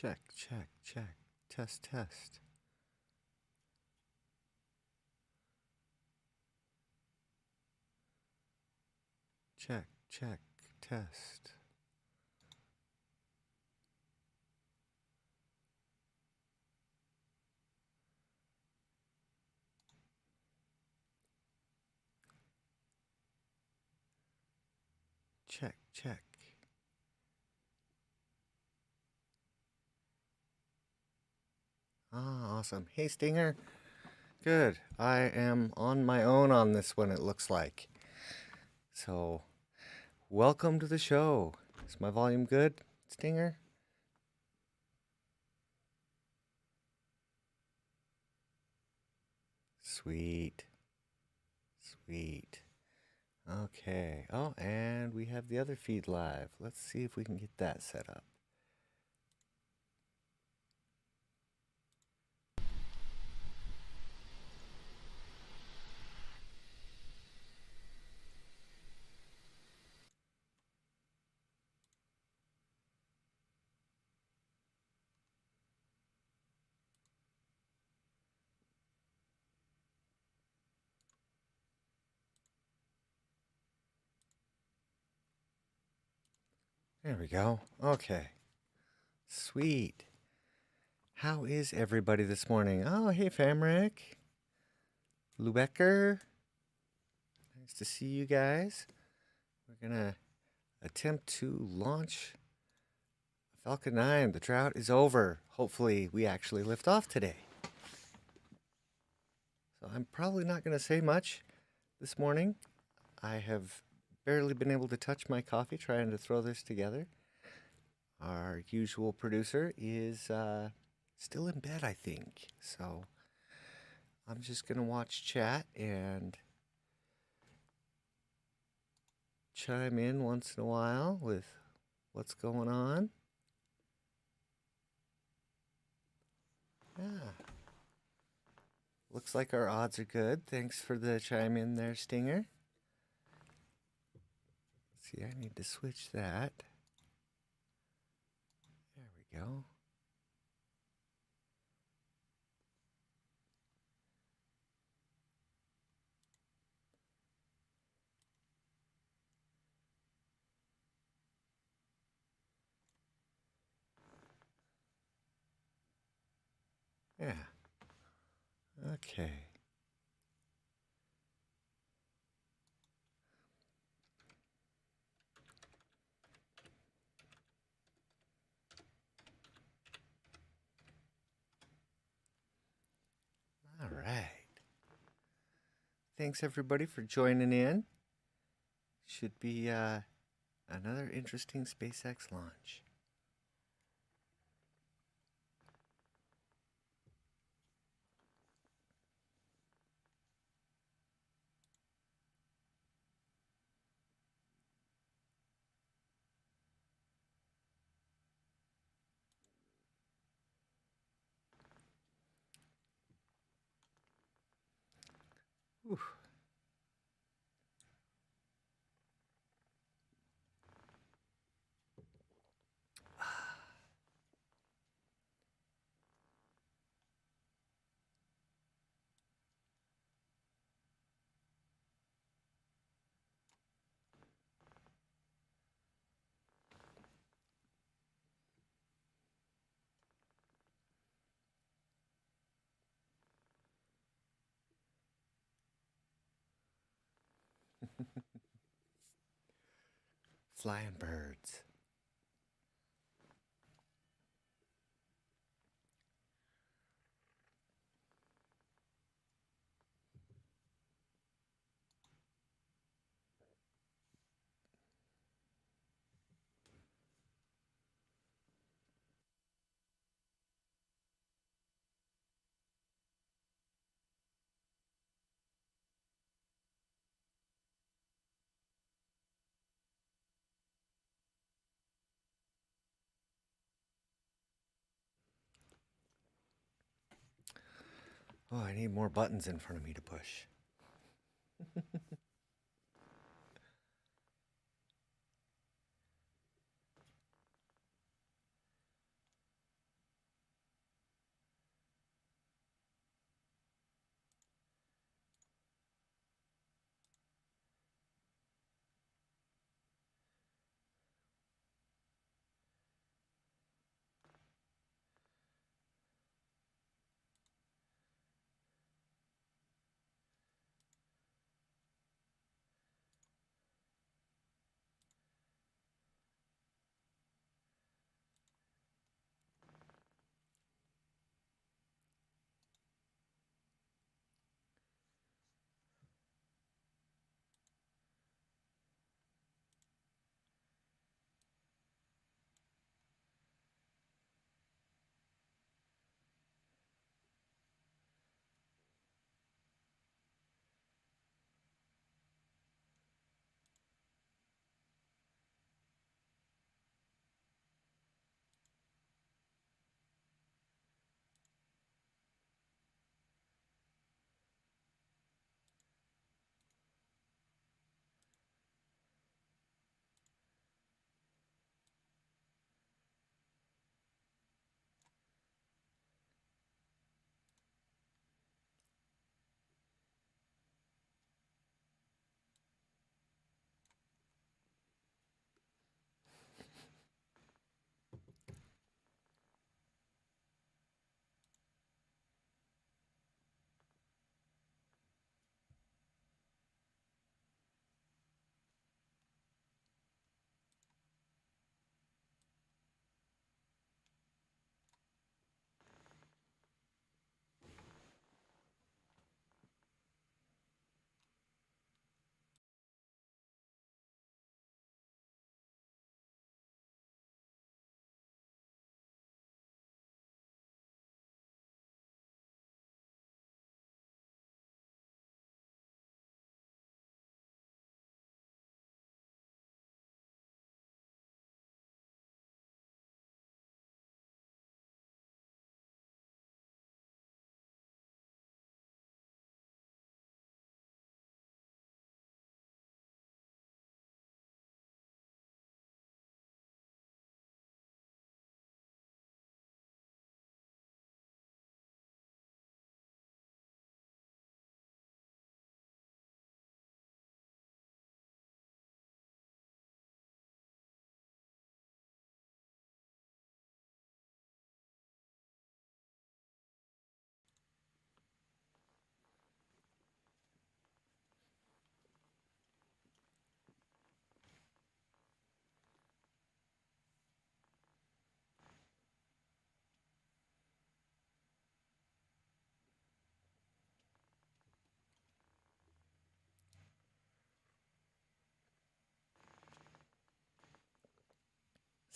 Check, check, check. Test, test. Check, check, test. Check, check. Ah, awesome. Hey, Stinger. Good. I am on my own on this one, it looks like. So, welcome to the show. Is my volume good, Stinger? Sweet. Sweet. Okay. Oh, and we have the other feed live. Let's see if we can get that set up. There we go. Okay. Sweet. How is everybody this morning? Oh, hey, Famrick. Lubecker. Nice to see you guys. We're going to attempt to launch Falcon 9. The drought is over. Hopefully, we actually lift off today. So I'm probably not going to say much this morning. I have barely been able to touch my coffee trying to throw this together. Our usual producer is still in bed, I think. So I'm just going to watch chat and chime in once in a while with what's going on. Yeah. Looks like our odds are good. Thanks for the chime in there, Stinger. See, I need to switch that. There we go. Yeah. Okay. All right. Thanks everybody for joining in. Should be another interesting SpaceX launch. Whew. Flying birds. Oh, I need more buttons in front of me to push.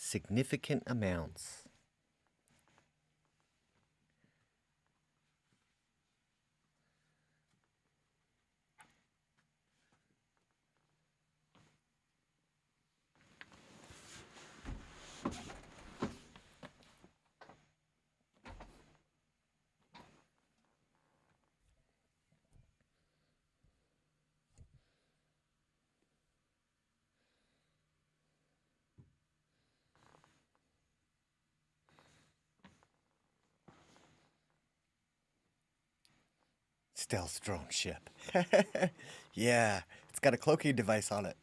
significant amounts. Stealth drone ship. Yeah, it's got a cloaking device on it.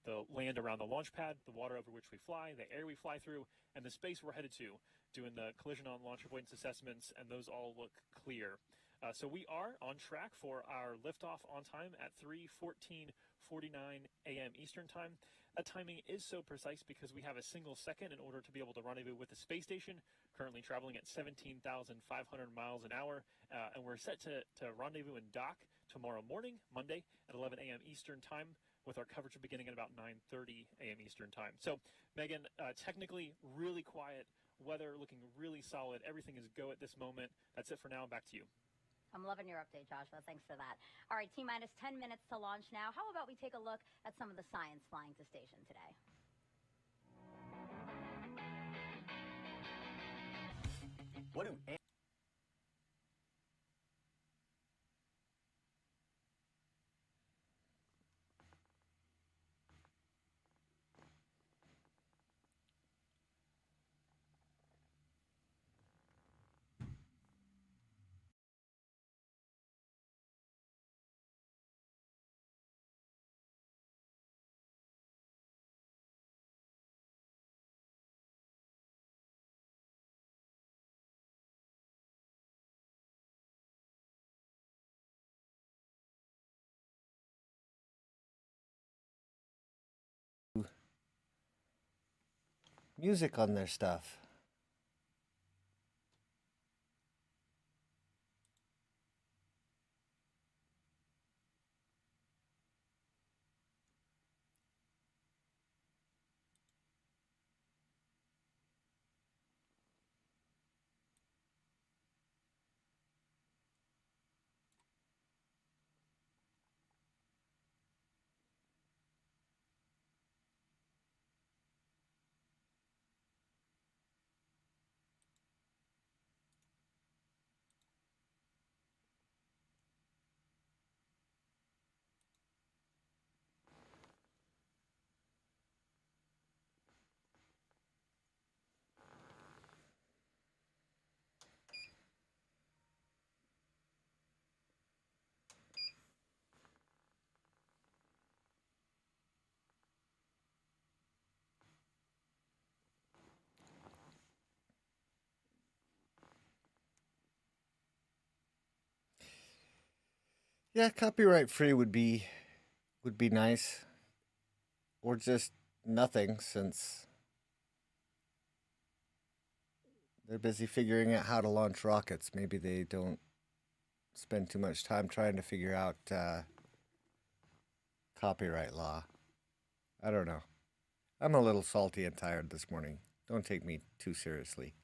The land around the launch pad, the water over which we fly, the air we fly through, and the space we're headed to, doing the collision on launch avoidance assessments, and those all look clear. So we are on track for our liftoff on time at 3:14:49 a.m. Eastern Time. That timing is so precise because we have a single second in order to be able to rendezvous with the space station, currently traveling at 17,500 miles an hour, and we're set to rendezvous and dock tomorrow morning, Monday, at 11 a.m. Eastern Time, with our coverage beginning at about 9:30 a.m. Eastern Time. So, Megan, technically really quiet, weather looking really solid. Everything is go at this moment. That's it for now. Back to you. I'm loving your update, Joshua. Thanks for that. All right, T-minus 10 minutes to launch now. How about we take a look at some of the science flying to station today? What do music on their stuff? Yeah, copyright free would be nice, or just nothing, since they're busy figuring out how to launch rockets. Maybe they don't spend too much time trying to figure out copyright law. I don't know. I'm a little salty and tired this morning. Don't take me too seriously.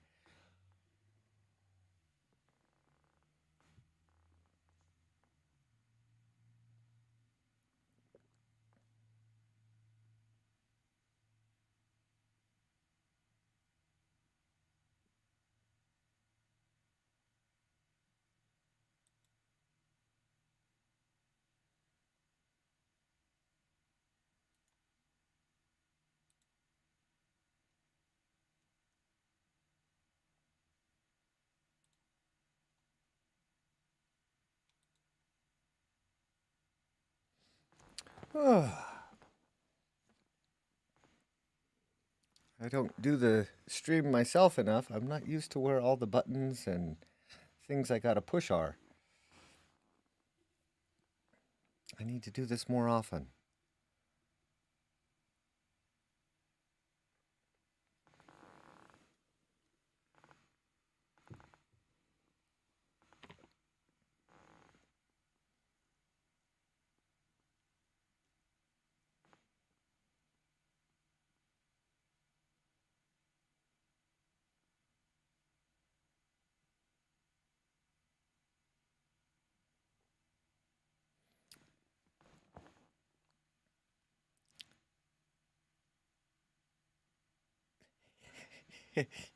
I don't do the stream myself enough. I'm not used to where all the buttons and things I gotta push are. I need to do this more often.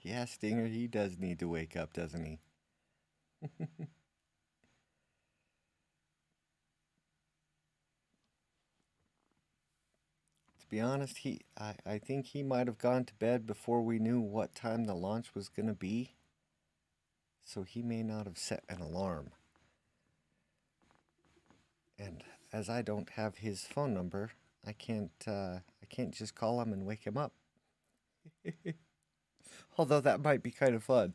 Yeah, Stinger, he does need to wake up, doesn't he? To be honest, I think he might have gone to bed before we knew what time the launch was going to be. So he may not have set an alarm. And as I don't have his phone number, I can't just call him and wake him up. Although that might be kind of fun.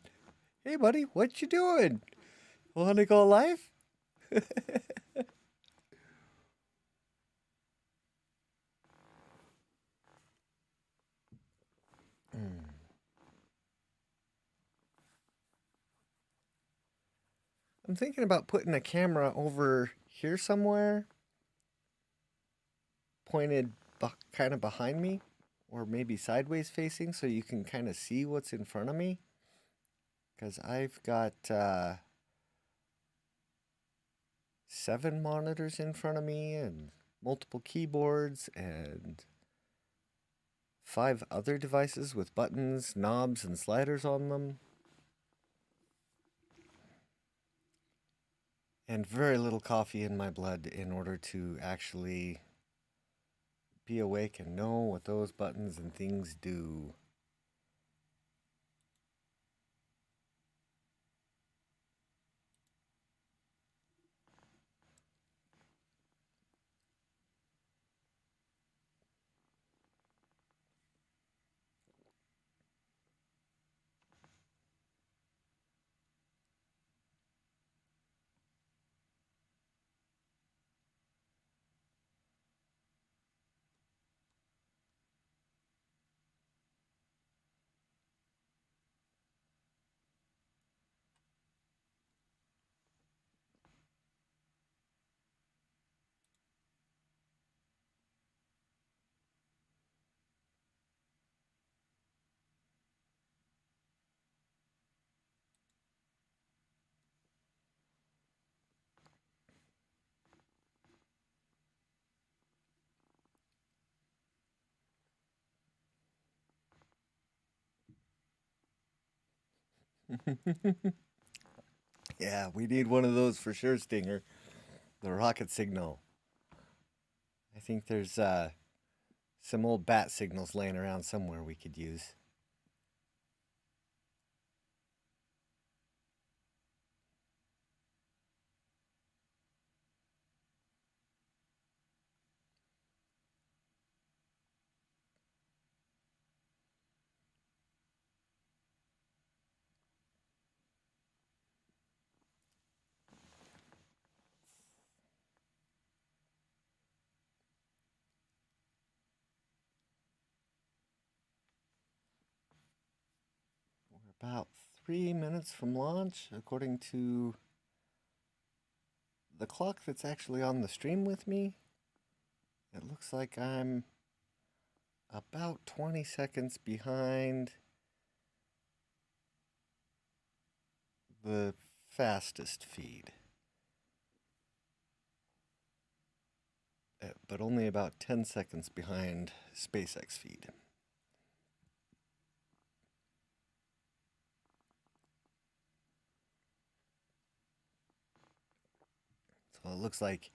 Hey, buddy, what you doing? Want to go live? I'm thinking about putting a camera over here somewhere, pointed kind of behind me, or maybe sideways facing, so you can kind of see what's in front of me. Because I've got 7 monitors in front of me and multiple keyboards and 5 other devices with buttons, knobs, and sliders on them. And very little coffee in my blood in order to actually be awake and know what those buttons and things do. Yeah, we need one of those for sure, Stinger. The rocket signal. I think there's some old bat signals laying around somewhere we could use. We're about 3 minutes from launch, according to the clock that's actually on the stream with me. It looks like I'm about 20 seconds behind the fastest feed, but only about 10 seconds behind SpaceX feed. So it looks like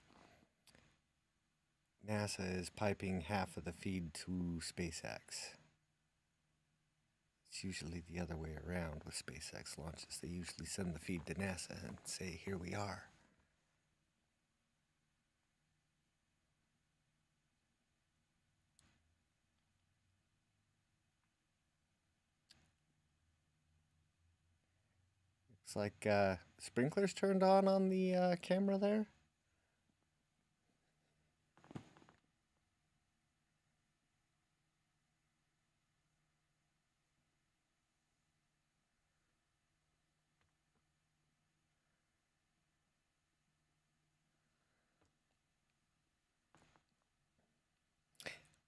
NASA is piping half of the feed to SpaceX. It's usually the other way around with SpaceX launches. They usually send the feed to NASA and say, here we are. Looks like sprinklers turned on the camera there.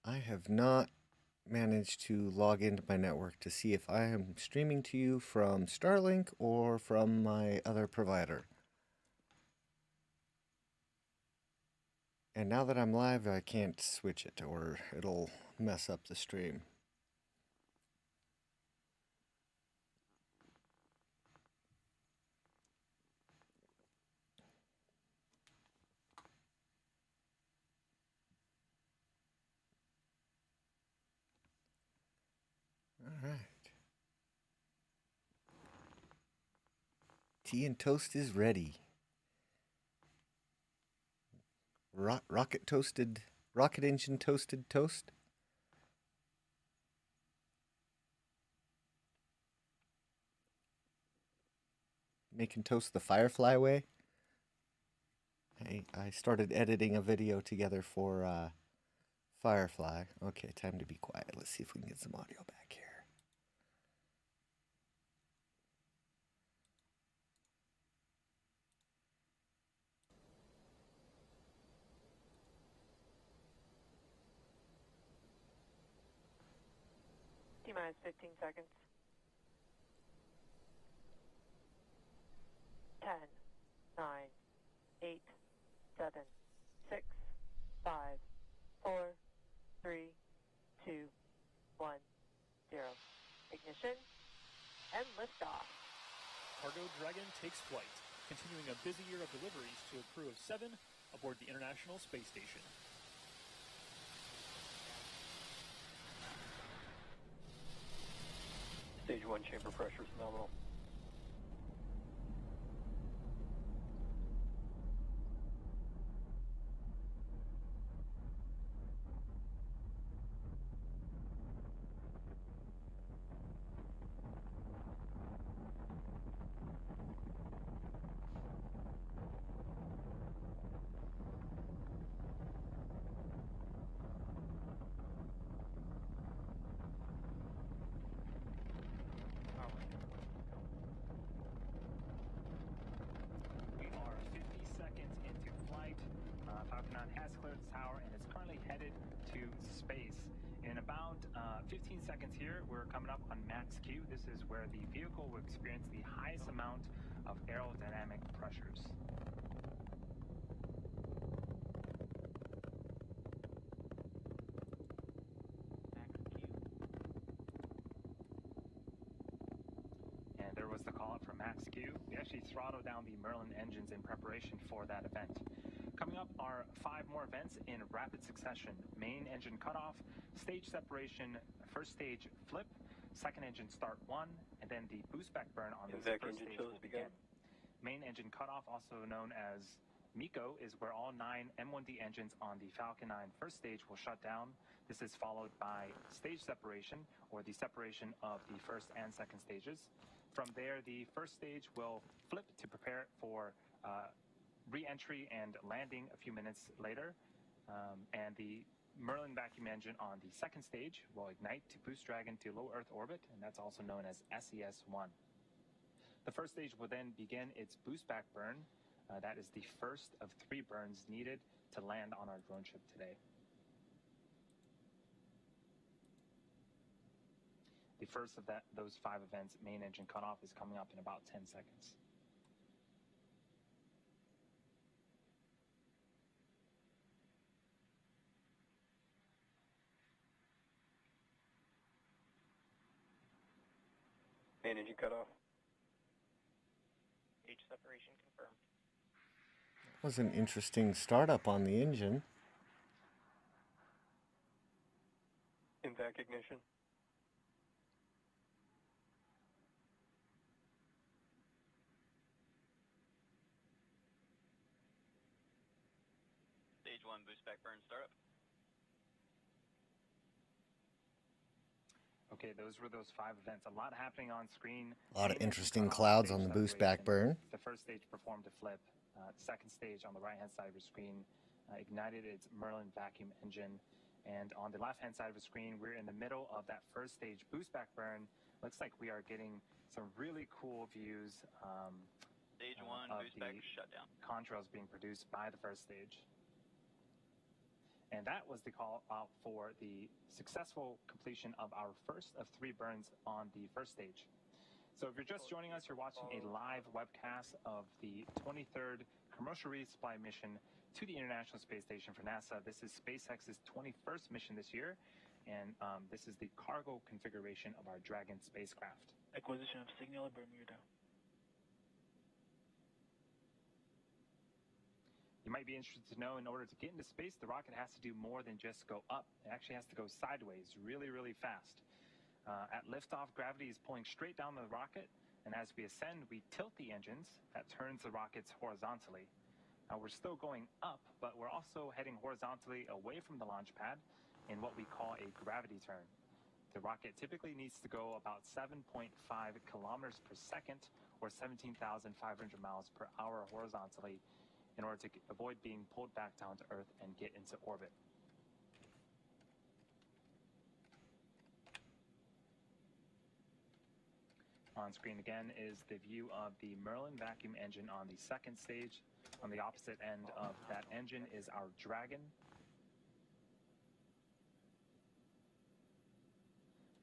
I have not managed to log into my network to see if I am streaming to you from Starlink or from my other provider. And now that I'm live, I can't switch it or it'll mess up the stream. All right. Tea and toast is ready. Rocket engine toasted toast. Making toast the Firefly way. I started editing a video together for Firefly. Okay, time to be quiet. Let's see if we can get some audio back here. T-minus 15 seconds. 10, 9, 8, 7, 6, 5, 4, 3, 2, 1, 0. Ignition and liftoff. Cargo Dragon takes flight, continuing a busy year of deliveries to a crew of 7 aboard the International Space Station. Stage 1 chamber pressure is nominal. We are 50 seconds into flight. Falcon 9 has cleared the tower and is currently headed to space. In about 15 seconds here, we're coming up on max Q. This is where the vehicle will experience the highest amount of aerodynamic pressures. And there was the call out for max Q. We actually throttled down the Merlin engines in preparation for that event. Coming up are 5 more events in rapid succession. Main engine cutoff, stage separation, first stage flip, second engine start 1, and then the boost back burn on this first stage will begin. Main engine cutoff, also known as MECO, is where all 9 M1D engines on the Falcon 9 first stage will shut down. This is followed by stage separation, or the separation of the first and second stages. From there, the first stage will flip to prepare for re-entry and landing a few minutes later. And the Merlin vacuum engine on the second stage will ignite to boost Dragon to low Earth orbit, and that's also known as SES-1. The first stage will then begin its boost back burn. That is the first of 3 burns needed to land on our drone ship today. The first of those 5 events, main engine cutoff, is coming up in about 10 seconds. Main engine cutoff. Stage separation confirmed. That was an interesting startup on the engine. Invac ignition. Stage 1 boost back burn startup. Okay, those were those 5 events. A lot happening on screen. A lot of Main engine interesting cutoff, clouds stage on the boost back separation. burn. The first stage performed a flip. Second stage on the right-hand side of your screen ignited its Merlin vacuum engine. And on the left-hand side of the screen, we're in the middle of that first stage boost back burn. Looks like we are getting some really cool views Stage 1 of boost back the shutdown. contrails being produced by the first stage. And that was the call out for the successful completion of our first of 3 burns on the first stage. So if you're just joining us, you're watching a live webcast of the 23rd commercial resupply mission to the International Space Station for NASA. This is SpaceX's 21st mission this year, and this is the cargo configuration of our Dragon spacecraft. Acquisition of signal at Bermuda. You might be interested to know, in order to get into space, the rocket has to do more than just go up. It actually has to go sideways really, really fast. At liftoff, gravity is pulling straight down the rocket, and as we ascend, we tilt the engines. That turns the rockets horizontally. Now, we're still going up, but we're also heading horizontally away from the launch pad in what we call a gravity turn. The rocket typically needs to go about 7.5 kilometers per second, or 17,500 miles per hour horizontally, in order to avoid being pulled back down to Earth and get into orbit. On screen again is the view of the Merlin vacuum engine on the second stage. On the opposite end of that engine is our Dragon.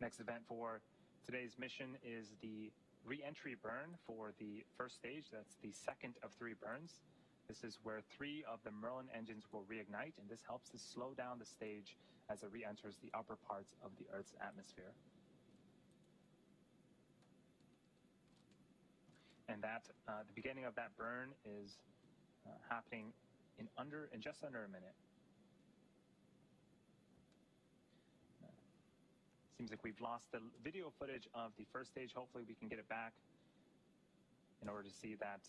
Next event for today's mission is the re-entry burn for the first stage. That's the second of 3 burns. This is where 3 of the Merlin engines will reignite, and this helps to slow down the stage as it re-enters the upper parts of the Earth's atmosphere. And that the beginning of that burn is happening in just under a minute. Seems like we've lost the video footage of the first stage. Hopefully we can get it back in order to see that.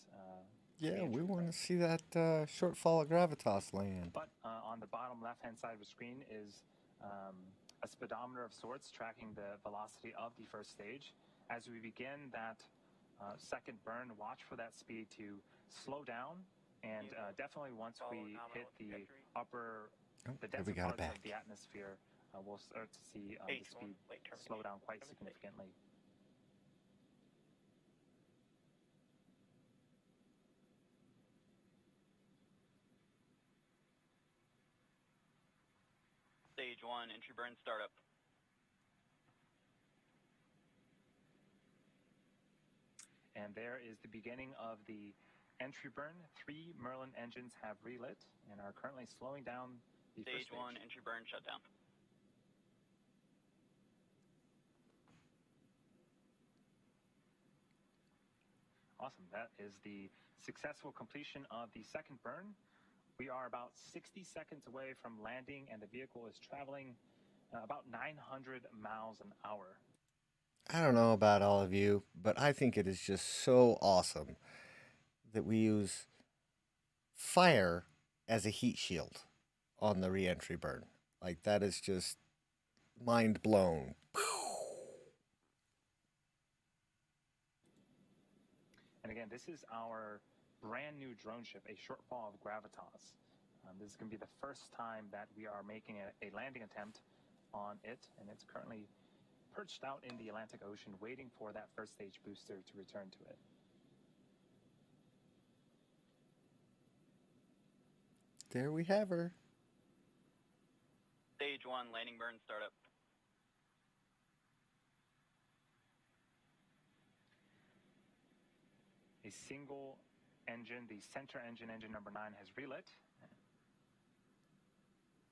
Yeah, we want to see that shortfall of gravitas land. But on the bottom left-hand side of the screen is a speedometer of sorts tracking the velocity of the first stage. As we begin that second burn, watch for that speed to slow down, and definitely once we hit the denser parts of the atmosphere, we'll start to see the speed slow down quite significantly. Stage 1, entry burn startup. And there is the beginning of the entry burn. 3 Merlin engines have relit and are currently slowing down the first Stage 1, entry burn shutdown. Awesome. That is the successful completion of the second burn. We are about 60 seconds away from landing, and the vehicle is traveling about 900 miles an hour. I don't know about all of you, but I think it is just so awesome that we use fire as a heat shield on the re-entry burn. Like, that is just mind blown. And again, this is our brand new drone ship, a shortfall of gravitas. This is going to be the first time that we are making a landing attempt on it, and it's currently perched out in the Atlantic Ocean waiting for that first stage booster to return to it. There we have her. Stage 1, landing burn startup. A single engine, the center engine, engine number 9, has relit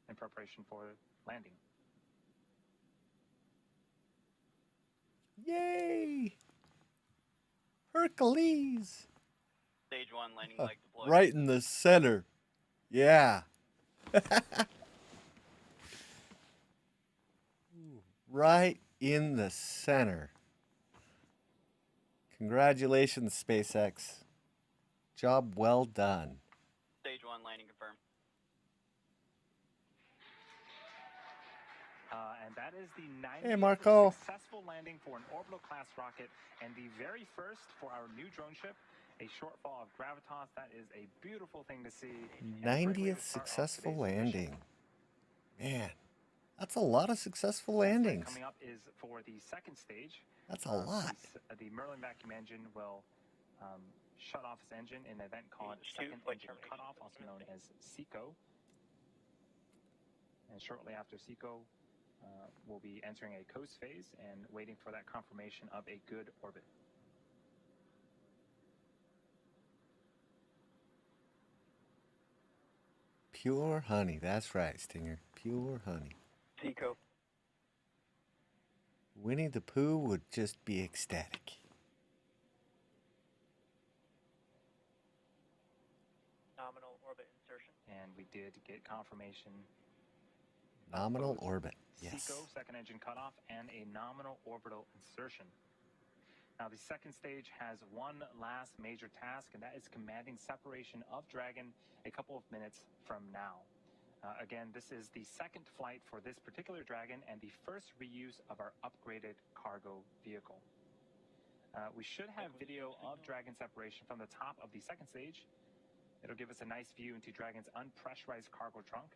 in preparation for landing. Yay! Hercules! Stage 1, landing leg deployed. Right in the center. Yeah. Right in the center. Congratulations, SpaceX. Job well done. Stage 1, landing confirmed. And that is the 90th successful landing for an orbital class rocket, and the very first for our new drone ship, a shortfall of gravitas. That is a beautiful thing to see. 90th successful landing. Man, that's a lot of successful landings. Coming up is for the second stage. That's a lot. The Merlin vacuum engine will shut off its engine in an event called second engine cutoff, also known as SECO. And shortly after SECO, we'll be entering a coast phase and waiting for that confirmation of a good orbit. Pure honey. That's right, Stinger. Pure honey. Seco. Winnie the Pooh would just be ecstatic. Nominal orbit insertion. And we did get confirmation. Nominal orbit. Yes. SECO, second engine cutoff, and a nominal orbital insertion. Now, the second stage has one last major task, and that is commanding separation of Dragon a couple of minutes from now. Again, this is the second flight for this particular Dragon and the first reuse of our upgraded cargo vehicle. We should have video of Dragon separation from the top of the second stage. It'll give us a nice view into Dragon's unpressurized cargo trunk.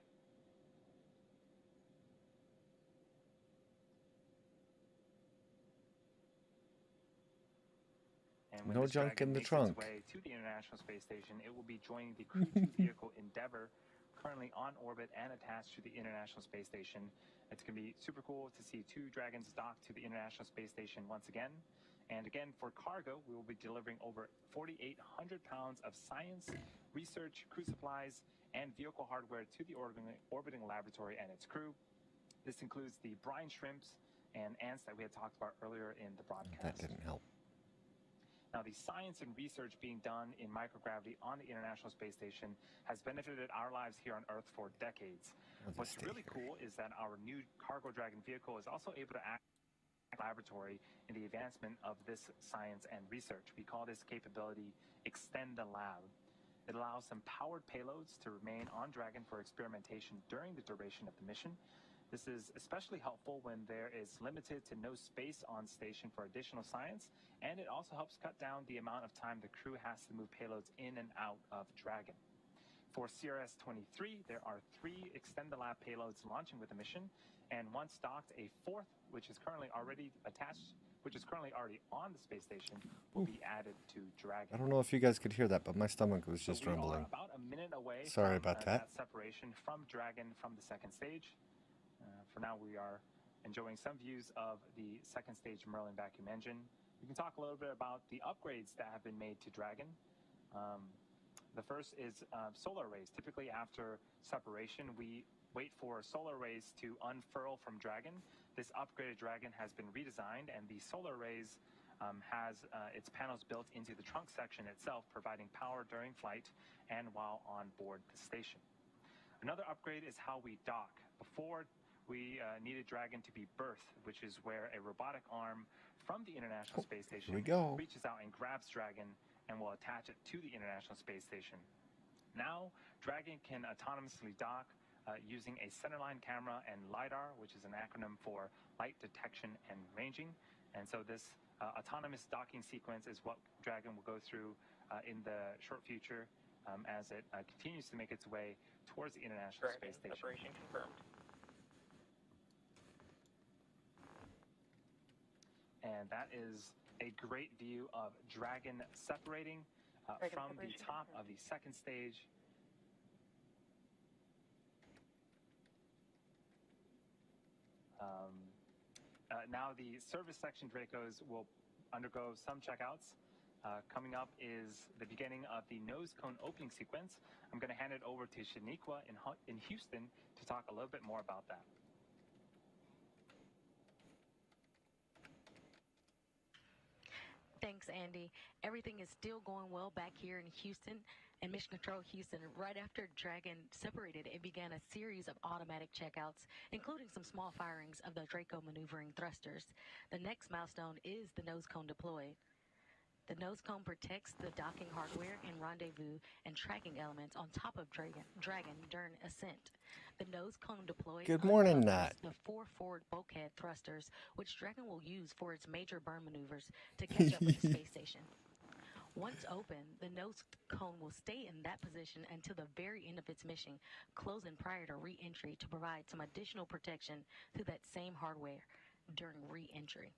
And when No this junk Dragon in the makes trunk. its way to the International Space Station, it will be joining the Crew 2 vehicle Endeavour, currently on orbit and attached to the International Space Station. It's going to be super cool to see two Dragons docked to the International Space Station once again. And again, for cargo, we will be delivering over 4,800 pounds of science, research, crew supplies, and vehicle hardware to the orbiting laboratory and its crew. This includes the brine shrimps and ants that we had talked about earlier in the broadcast. That didn't help. Now, the science and research being done in microgravity on the International Space Station has benefited our lives here on Earth for decades. What's really cool is that our new Cargo Dragon vehicle is also able to act as a laboratory in the advancement of this science and research. We call this capability Extend the Lab. It allows some powered payloads to remain on Dragon for experimentation during the duration of the mission. This is especially helpful when there is limited to no space on station for additional science, and it also helps cut down the amount of time the crew has to move payloads in and out of Dragon. For CRS 23, there are 3 Extend the Lab payloads launching with the mission, and once docked, a 4th, which is currently already on the space station, will be added to Dragon. I don't know if you guys could hear that, but my stomach was just rumbling. About a minute away Sorry from, about that. separation from Dragon from the second stage. For now, we are enjoying some views of the second stage Merlin vacuum engine. We can talk a little bit about the upgrades that have been made to Dragon. The first is solar arrays. Typically, after separation, we wait for solar arrays to unfurl from Dragon. This upgraded Dragon has been redesigned, and the solar arrays has its panels built into the trunk section itself, providing power during flight and while on board the station. Another upgrade is how we dock. Before, we needed Dragon to be berthed, which is where a robotic arm from the International Space Station reaches out and grabs Dragon and will attach it to the International Space Station. Now, Dragon can autonomously dock using a centerline camera and LiDAR, which is an acronym for light detection and ranging. And so this autonomous docking sequence is what Dragon will go through in the short future as it continues to make its way towards the International Space Station. Separation confirmed. And that is a great view of Dragon separating from the top of the second stage. Now the service section Dracos will undergo some checkouts. Coming up is the beginning of the nose cone opening sequence. I'm going to hand it over to Shaniqua in Houston to talk a little bit more about that. Thanks, Andy. Everything is still going well back here in Houston and Mission Control Houston. Right after Dragon separated, it began a series of automatic checkouts, including some small firings of the Draco maneuvering thrusters. The next milestone is the nose cone deploy. The nose cone protects the docking hardware and rendezvous and tracking elements on top of Dragon during ascent. The nose cone deployed Good morning, uncovers Nat. the 4 forward bulkhead thrusters, which Dragon will use for its major burn maneuvers to catch up with the space station. Once open, the nose cone will stay in that position until the very end of its mission, closing prior to re-entry to provide some additional protection to that same hardware during re-entry.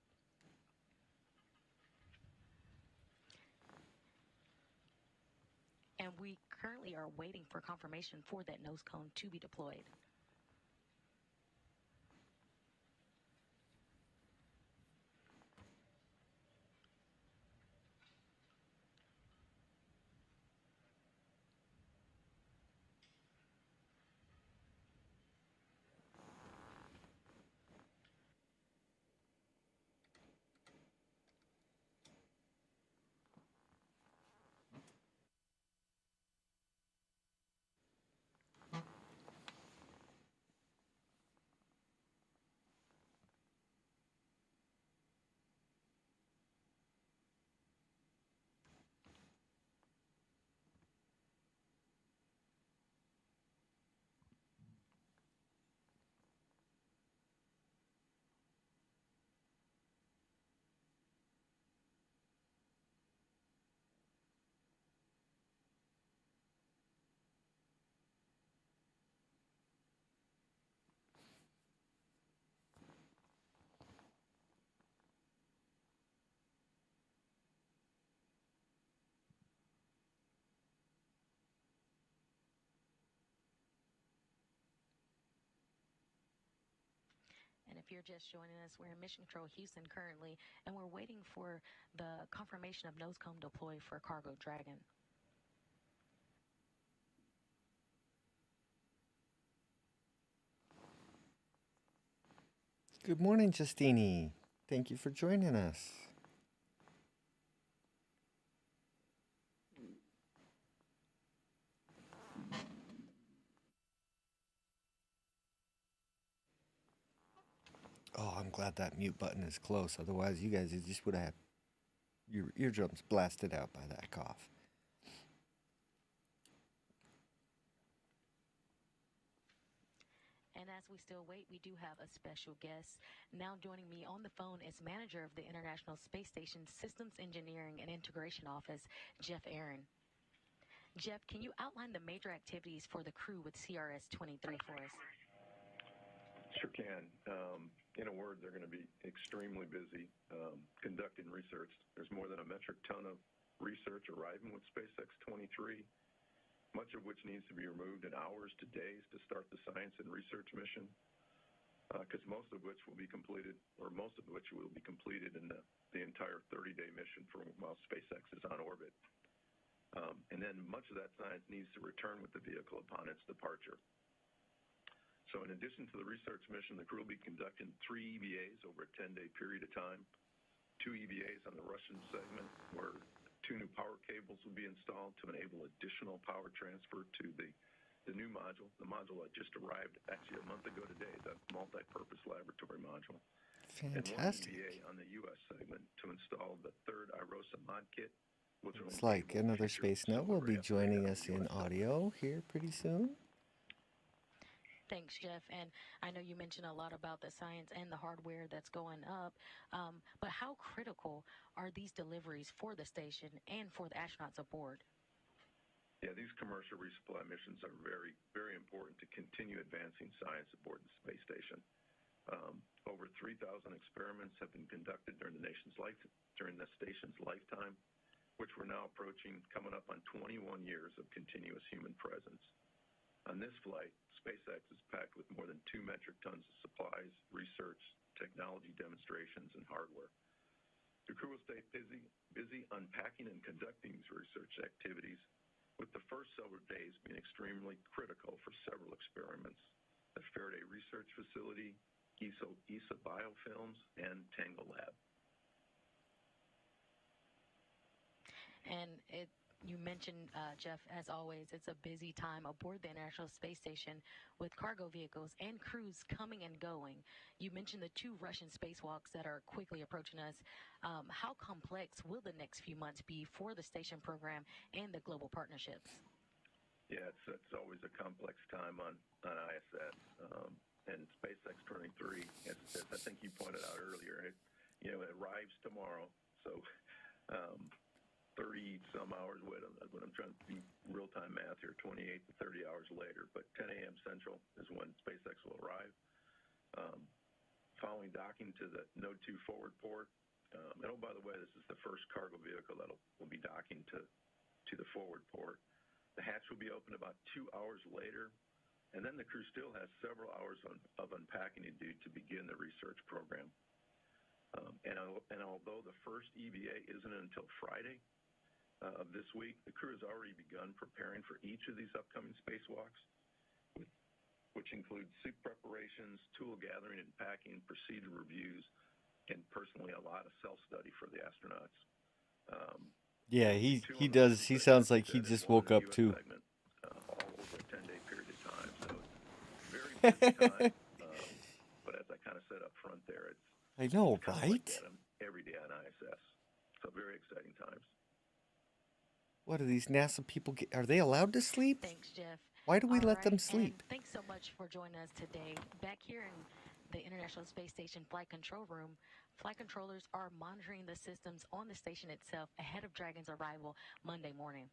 And we currently are waiting for confirmation for that nose cone to be deployed. if you're just joining us, we're in Mission Control Houston currently, and we're waiting for the confirmation of nose cone deploy for Cargo Dragon. Good morning, Justini. Thank you for joining us. Oh, I'm glad that mute button is close. Otherwise, you guys just would have had your eardrums blasted out by that cough. And as we still wait, we do have a special guest. Now joining me on the phone is manager of the International Space Station Systems Engineering and Integration Office, Jeff Aaron. Jeff, can you outline the major activities for the crew with CRS 23 for us? Sure can. In a word, they're going to be extremely busy conducting research. There's more than a metric ton of research arriving with SpaceX 23, much of which needs to be removed in hours to days to start the science and research mission, because most of which will be completed in the entire 30-day mission while SpaceX is on orbit. And then much of that science needs to return with the vehicle upon its departure. So in addition to the research mission, the crew will be conducting 3 EVAs over a 10-day period of time, 2 EVAs on the Russian segment, where 2 new power cables will be installed to enable additional power transfer to the new module. The module that just arrived actually a month ago today, the multi-purpose laboratory module. Fantastic. And 1 EVA on the U.S. segment to install the 3rd IROSA mod kit. Looks like another Space Note will be joining us in audio here pretty soon. Thanks, Jeff. And I know you mentioned a lot about the science and the hardware that's going up, but how critical are these deliveries for the station and for the astronauts aboard? Yeah, these commercial resupply missions are very, very important to continue advancing science aboard the space station. Over 3,000 experiments have been conducted during the station's lifetime, which we're now approaching, coming up on 21 years of continuous human presence. On this flight, SpaceX is packed with more than 2 metric tons of supplies, research, technology demonstrations, and hardware. The crew will stay busy unpacking and conducting these research activities, with the first several days being extremely critical for several experiments: the Faraday Research Facility, ESA biofilms, and Tangle Lab. And you mentioned, Jeff, as always, it's a busy time aboard the International Space Station with cargo vehicles and crews coming and going. You mentioned the 2 Russian spacewalks that are quickly approaching us. How complex will the next few months be for the station program and the global partnerships? Yeah, it's always a complex time on ISS. And SpaceX 23, as I think you pointed out earlier, it arrives tomorrow. So 30-some hours, when I'm trying to do real-time math here, 28 to 30 hours later, but 10 a.m. Central is when SpaceX will arrive. Following docking to the Node 2 forward port. And oh, by the way, this is the first cargo vehicle that will be docking to the forward port. The hatch will be open about 2 hours later, and then the crew still has several hours of unpacking to do to begin the research program. And although the first EVA isn't until Friday of this week, the crew has already begun preparing for each of these upcoming spacewalks, which include suit preparations, tool gathering and packing, procedure reviews, and personally a lot of self-study for the astronauts. Yeah, he does. He sounds like he just woke up too. All over a 10-day period of time, so it's very busy time. But as I kind of said up front there, I know, it's right? like every day on ISS. So very exciting times. What do these NASA people get? Are they allowed to sleep? Thanks, Jeff. Why do we All let them right, sleep? and thanks so much for joining us today. Back here in the International Space Station Flight Control Room, flight controllers are monitoring the systems on the station itself ahead of Dragon's arrival Monday morning.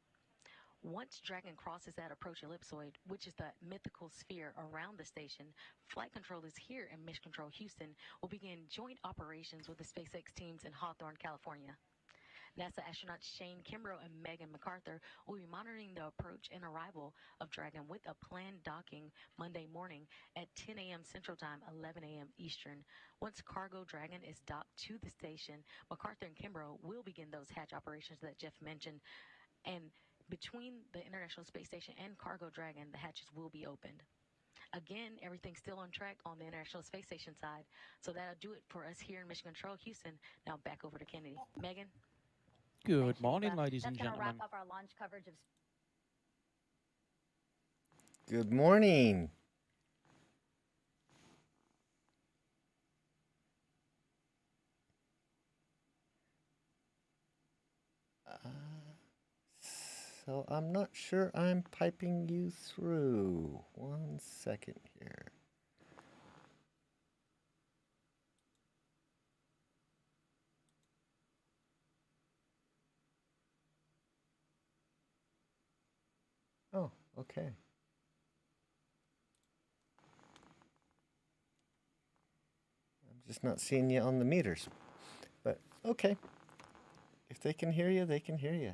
Once Dragon crosses that approach ellipsoid, which is the mythical sphere around the station, flight controllers here in Mission Control Houston will begin joint operations with the SpaceX teams in Hawthorne, California. NASA astronauts Shane Kimbrough and Megan MacArthur will be monitoring the approach and arrival of Dragon with a planned docking Monday morning at 10 a.m. Central Time, 11 a.m. Eastern. Once cargo Dragon is docked to the station, MacArthur and Kimbrough will begin those hatch operations that Jeff mentioned. And between the International Space Station and cargo Dragon, the hatches will be opened. Again, everything's still on track on the International Space Station side. So that'll do it for us here in Mission Control, Houston. Now back over to Kennedy. Megan? Good Thanks, morning, Sheba. ladies and That's going to gentlemen. wrap up our launch coverage of Good morning. So I'm not sure I'm piping you through. 1 second here. Oh, okay. I'm just not seeing you on the meters. But okay. If they can hear you, they can hear you.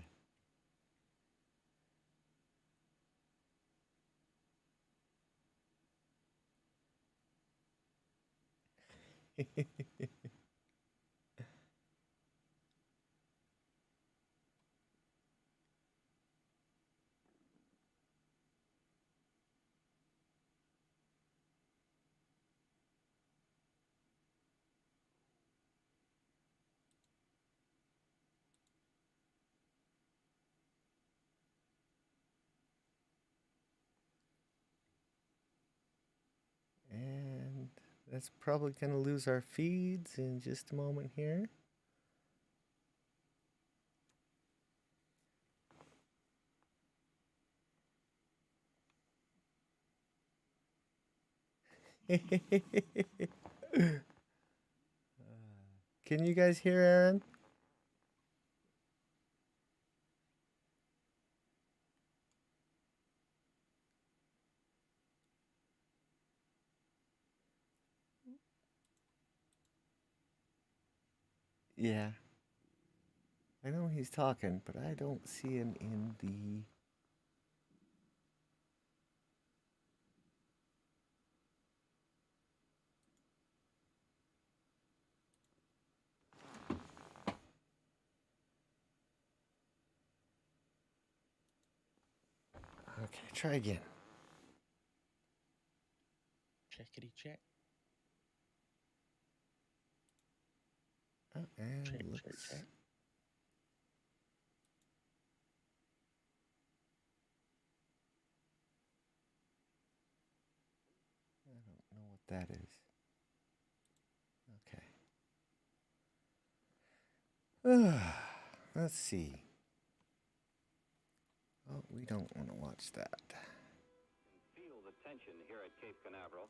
And that's probably going to lose our feeds in just a moment here. Can you guys hear Aaron? Yeah. I know he's talking, but I don't see him in the... Okay, try again. Checkity check. Oh, and Check, looks... check, check. I don't know what that is. Okay. Let's see. Oh, we don't want to watch that. Feel the tension here at Cape Canaveral.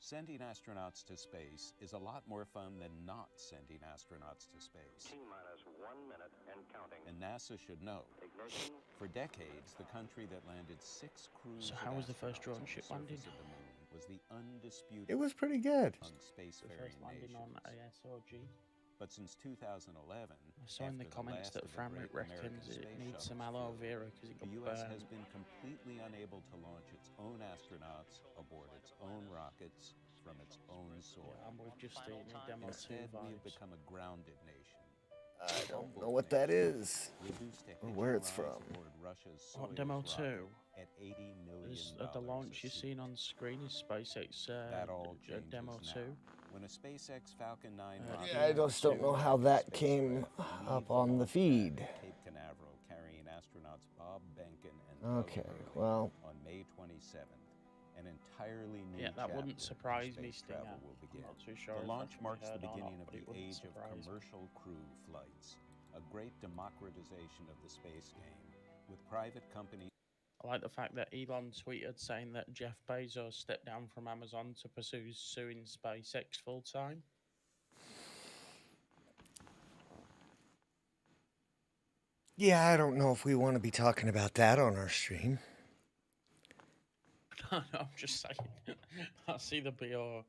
Sending astronauts to space is a lot more fun than not sending astronauts to space. T-minus 1 minute and counting. And NASA should know. Ignition. For decades, the country that landed 6 crews. So how was the first drone ship landing? Of the moon was the undisputed. It was pretty good. The Spacefaring first landing on ASOG. But since 2011, I saw in the comments that Framrick reckons it needs some aloe vera because it got the U.S. burned. has been completely unable to launch its own astronauts aboard its own rockets from its own soil. Yeah, I'm with Justine in Demo 2 Instead, we've vibes. become a grounded nation. I don't know what that is or where it's from. What Demo 2? At $80 million At the launch you've seen on screen is SpaceX that all Demo 2. When a SpaceX Falcon 9 Yeah, I just don't know how that came up on the feed. Cape Canaveral carrying astronauts Bob Behnken and Okay, well, on May 27th, an entirely new Yeah, that wouldn't chapter surprise in me, space Stinger. travel will begin. I'm not too sure The if launch that can be marks the heard or beginning not, of but it the wouldn't age of surprise me. commercial crew flights, a great democratization of the space game, with private companies. I like the fact that Elon tweeted saying that Jeff Bezos stepped down from Amazon to pursue suing SpaceX full time. yeah, I don't know if we want to be talking about that on our stream. No, I'm just saying. I see the PR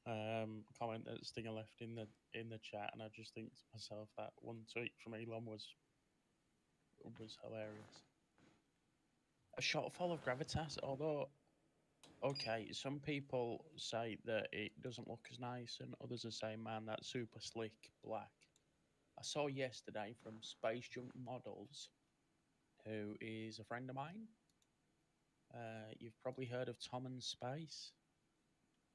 comment that Stinger left in the chat, and I just think to myself that one tweet from Elon was hilarious. A shortfall of gravitas, although okay, some people say that it doesn't look as nice, and others are saying, man, that's super slick black. I saw yesterday from Space Junk Models, who is a friend of mine. You've probably heard of Tom and Space.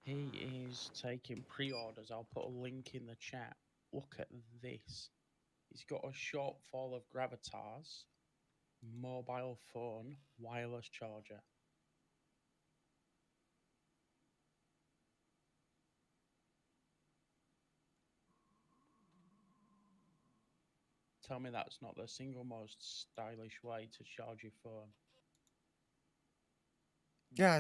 He is taking pre-orders. I'll put a link in the chat. Look at this. He's got a shortfall of gravitas, mobile phone, wireless charger. Tell me that's not the single most stylish way to charge your phone. Yeah,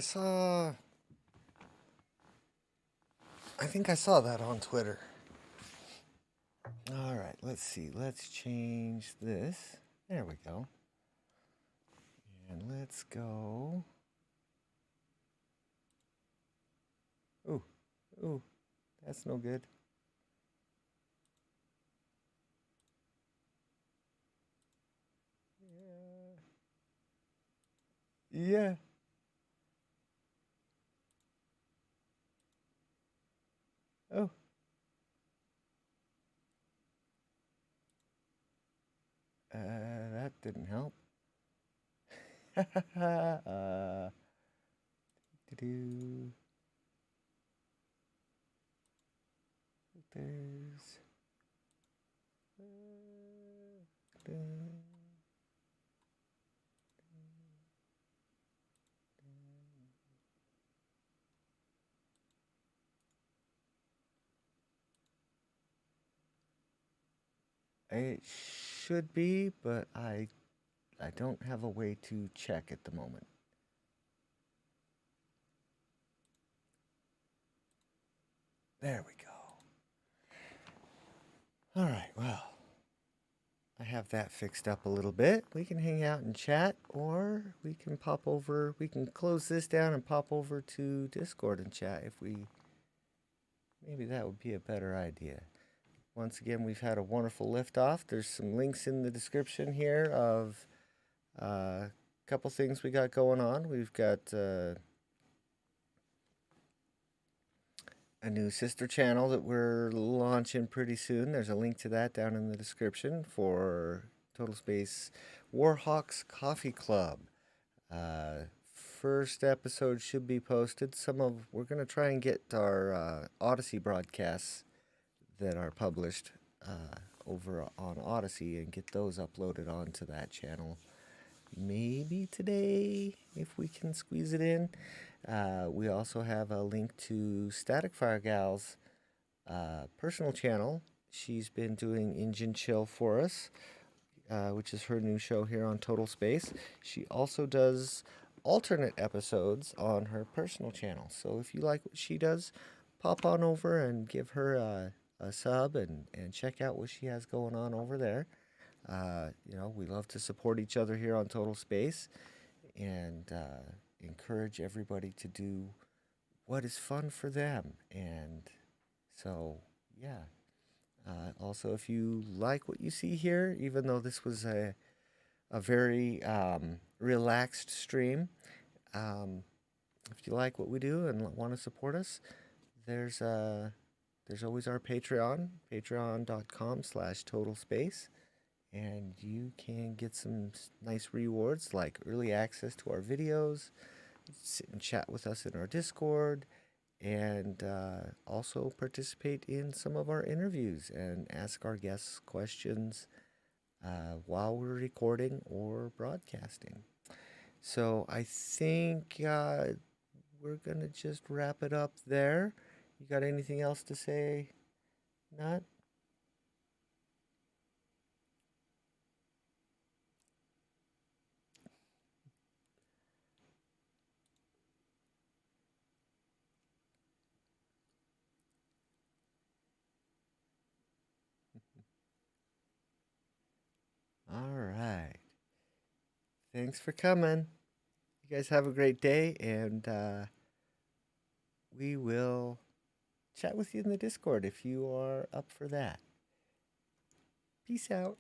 I think I saw that on Twitter. All right, let's see. Let's change this. There we go. And let's go. Ooh, that's no good. Yeah. Oh. That didn't help. Do-do. There's. It should be, but I don't have a way to check at the moment. There we go. All right, well, I have that fixed up a little bit. We can hang out and chat, or we can pop over. We can close this down and pop over to Discord and chat if we. Maybe that would be a better idea. Once again, we've had a wonderful liftoff. There's some links in the description here of a couple things we got going on. We've got a new sister channel that we're launching pretty soon. There's a link to that down in the description for Total Space Warhawk's Coffee Club. First episode should be posted. We're going to try and get our Odyssey broadcasts that are published over on Odyssey and get those uploaded onto that channel. Maybe today, if we can squeeze it in. We also have a link to Staticfiregal's personal channel. She's been doing Engine Chill for us, which is her new show here on Total Space. She also does alternate episodes on her personal channel. So if you like what she does, pop on over and give her a sub and check out what she has going on over there. We love to support each other here on Total Space and encourage everybody to do what is fun for them. And so, yeah. Also, if you like what you see here, even though this was a very relaxed stream, if you like what we do and want to support us, there's always our Patreon, patreon.com/totalspace. And you can get some nice rewards like early access to our videos, sit and chat with us in our Discord, and also participate in some of our interviews and ask our guests questions while we're recording or broadcasting. So I think we're going to just wrap it up there. You got anything else to say, Nat? All right. Thanks for coming. You guys have a great day, and we will chat with you in the Discord if you are up for that. Peace out.